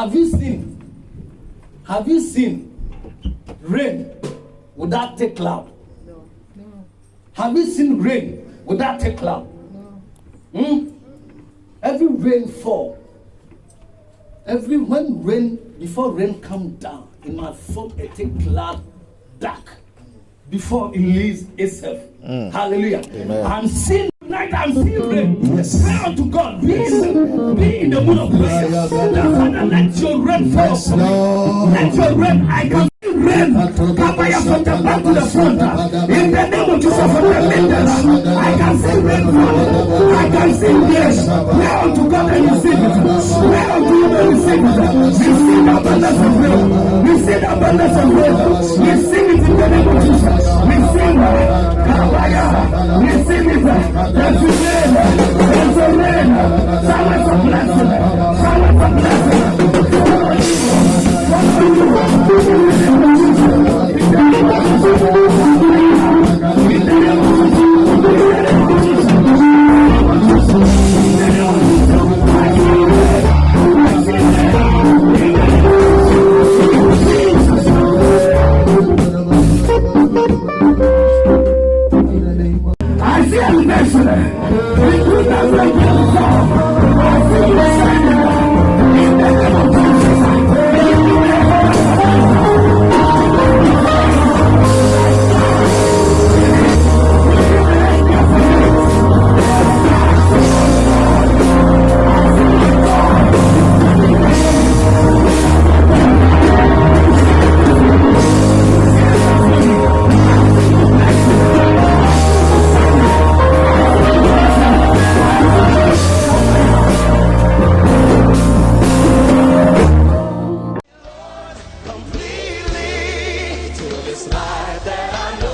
Have you seen rain without a cloud? No. Have you seen rain without a cloud? No. Every rain fall. Before rain come down, it must form a thick cloud dark before it leaves itself. Hallelujah. Amen. I'm seeing rain. Yes. Pray unto God. Be in the mood of prayer. Father, let your rain fall. Yes, Lord. Let your rain. I can see rain. Papaya from the back to the front. In the name of Jesus, from the middle, I can see rain fall. I can see rain. Pray unto God and receive it. Pray unto Him and receive it. Receive the abundance of rain. Receive the abundance of rain. Receive it in the name of Jesus. Receive it. Papaya. Receive it. There's a rain. There's a rain. Showers of blessing. Showers of I see a blessing. I see you shining in the name of completely to this life that I know.